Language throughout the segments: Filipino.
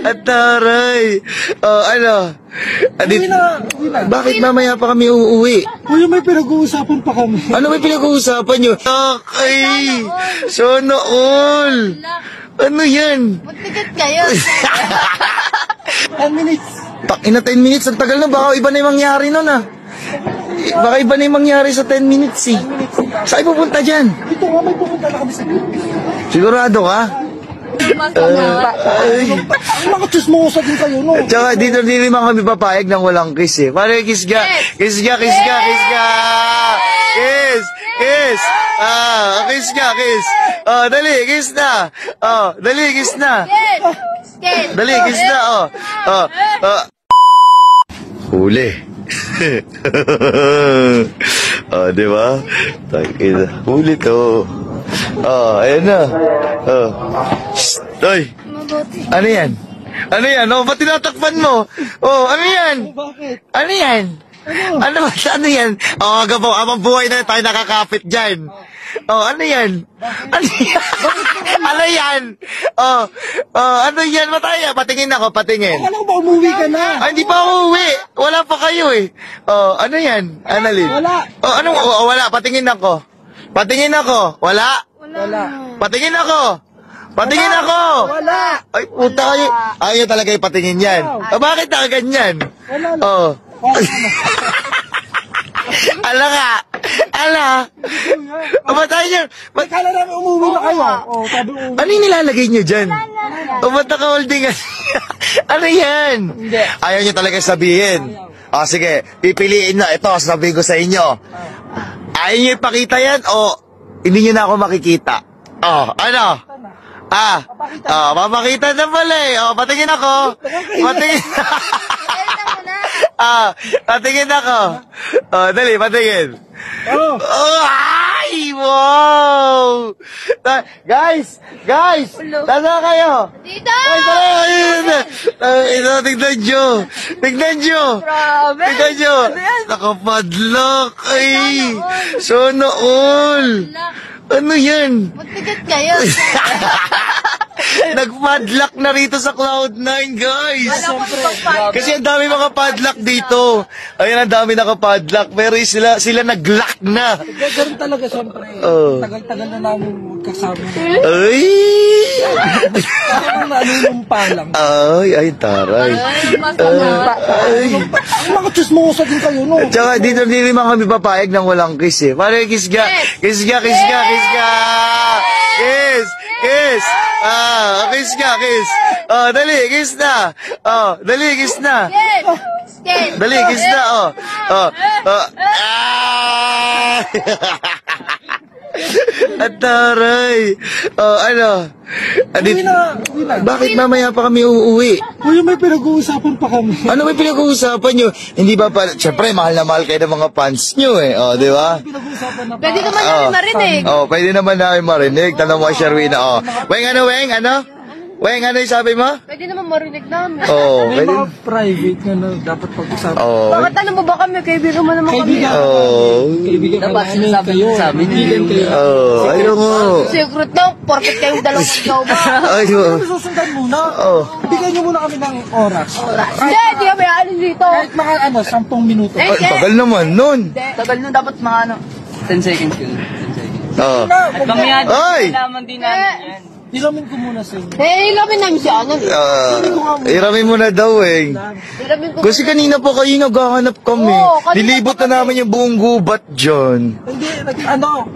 At taray. Oh, ano? Bakit mamaya pa kami uuwi? Kuya, may pinag-uusapan pa kami. Ano may pinag-uusapan nyo? Okay. Sana all. Ano yan? Magtigat kayo. 10 minutes. Ina 10 minutes. Ang tagal na. Baka iba na yung mangyari nun ah. Baka iba na yung mangyari sa 10 minutes eh. Saan pupunta dyan? Dito nga, may pupunta na kami sa Sigurado ka? mga chismosa din kayo, no? Tsaka dito din naman kami papayag ng walang kiss eh. Pare, kiss ka. Kiss ka, kiss ka, kiss ka. Kiss, kiss. Ah, kiss ka, kiss. Oh, dali, kiss na. Oh, dali, kiss na. Dali, kiss na. Oh, oh, oh. Huli. Oh, di ba? Tangina. Huli to. Oh, ayan na. Oh. Shhh. Toy. Ano yan? Ano yan? Oh, ba't tinatakpan mo? Oh, ano yan? Bakit? Ano yan? Ano ba? Ano yan? Oh, gabaw. Amang buhay na tayo nakakapit dyan. Oh, ano yan? Ano yan? Ano yan? Oh, oh, ano yan? Mataya. Patingin ako, patingin. Alam ba, umuwi ka na? Ay, hindi pa ako uwi. Wala pa kayo eh. Oh, ano yan? Annalyn? Wala. Oh, anong? Oh, wala. Patingin ako. Patingin ako. Wala. Wala. Patingin ako. Patingin ako. Wala. Ay, puta kayo. Ayaw talaga ipatingin yan. Oh, bakit nakaganyan? Wala. Oh. Ala nga. Ala. Ba't tayo niya? Kala namin umuwi na kayo. Oh, sabi umuwi. Ano yung nilalagay niyo dyan? O ba't naka-holding? Ano yan? Hindi. Ayaw niyo talaga sabihin. O sige, pipiliin na. Ito, sabihin ko sa inyo. Ayaw niyo ipakita yan o hindi niyo na ako makikita? O, ano? Ah, oh, papakita na pala eh. Oh, patingin ako. Patingin. Ah, patingin ako. Oh, dali, patingin. Oh. Oh, ay, wow! Guys! Guys! Tasa kayo? Dito! Ay, ito, tignan nyo! Tignan nyo! Grabe! Tignan nyo! Nakapadlock! Ay! Sana all! Ano yan? Magtigat kayo. Nag-padlock na rito sa Cloud9, guys! Wala ko pag-padlock. Kasi ang dami mga padlock dito. Ayun, ang dami naka-padlock. Pero sila nag-lock na. Ganun talaga, siyempre. Oh. Tagal-tagal na namin magkasama. Ay! Parang nanunumpa lang. Ay, taray. Ay. Mga chismosa din kayo, no? Tsaka dito din naman kami papayag ng walang kiss eh. Pare, kiss ka. Kiss ka, kiss ka, kiss ka. Kiss, kiss. Ah, kiss ka, kiss. Oh, dali, kiss na. Oh, dali, kiss na. Dali, kiss na. Oh, oh, oh. Ah! At taray. Oh, ano? Uwi na. Bakit mamaya pa kami uuwi? Kuya, may pinag-uusapan pa kami. Ano may pinag-uusapan nyo? Hindi ba pa, syempre, mahal na mahal kayo ng mga fans nyo eh. O, di ba? Pinag-uusapan na pa. Pwede naman namin marinig. Oh, pwede naman namin marinig. Tanong mo, Sherwina. Oh. Weng, ano, Weng? Ano? Weng, ano yung sabi mo? Pwede naman marinig namin. Oh, May pwede. mga private na dapat pag-usapan. Oh. Bakit alam mo ba kami? Kaibigan mo naman kami. Kaibigan. Oh. Kaibigan ka namin kayo. Kaibigan kayo. Oh, ayun mo. Secret lang. Porket kayong dalawang ikaw ba? Ayun. Susundan muna. Oh. Bigyan niyo muna kami ng oras. Hindi, hindi kami alis dito. Kahit mga 10 minuto. Ay, tagal naman nun. Tagal nun, dapat mga 10 seconds yun. 10 seconds. Oh. At mamaya, Ay! nalaman din namin yan. Ilamin ko muna sa inyo. Eh, ilamin namin si Anon. Iramin mo na daw, Weng. Ilamin ko. Kasi kanina po kayo naghahanap kami. Oo, kanina Nilibot pa na namin yung buong gubat dyan. Hindi,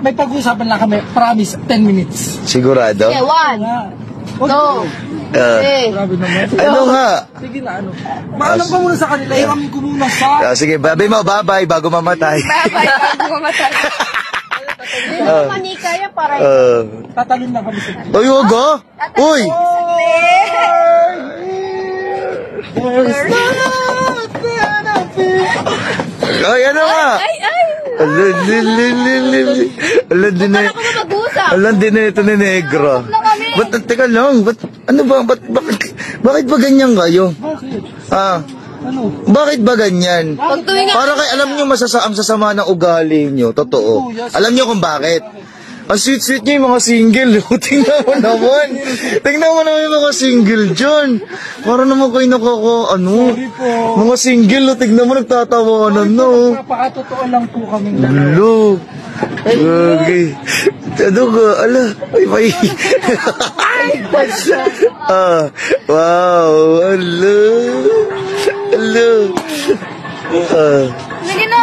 may pag-uusapan lang kami. Promise, 10 minutes. Sigurado? Okay, 1, 2, 3. Grabe naman. Ano nga? Sige na, ano. Maalam ka muna sa kanila. Iramin ko muna sa... Sige, babi mo, bye-bye, bago mamatay. Bye-bye, bago mamatay. Hindi mo manika yan para Tatalon na kami sa... Uy, wag ah. Uy! Ay, ano nga? Ay! Alam din na. Ako na mag-usap. Alam din na ito ni Negra. Ba't, teka lang, ano ba, bakit ba ganyan kayo? Bakit? Ah, Ano? bakit ba ganyan? Pag tuwing Para kay alam nyo ang sasama ng ugali nyo, totoo. Alam nyo kung bakit? Ang sweet-sweet niya yung mga single. Tingnan mo naman. Tingnan mo naman yung mga single dyan. Para naman kayo Sorry po. Mga single, tingnan mo nagtatawanan, no? Napakatotoo lang po kaming dalawa. Hello. Okay. Ano ka? Ala. Ay. Wow. Hello. Hello. Sige na.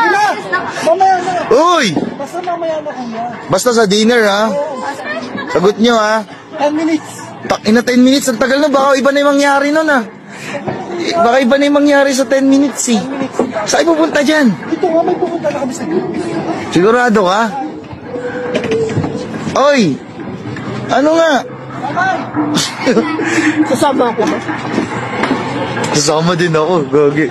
Mamaya na. Uy! Basta mamaya na kuya. Basta sa dinner, ha? Sagot nyo, ha? 10 minutes. Ina 10 minutes, ang tagal na. Baka iba na yung mangyari nun, ha? Baka iba na yung mangyari sa 10 minutes, eh. Saan pupunta dyan? Dito nga may pupunta na kami sa group. Sigurado ka? Oy! Ano nga? Sasama ako. Kasama din ako, gagi.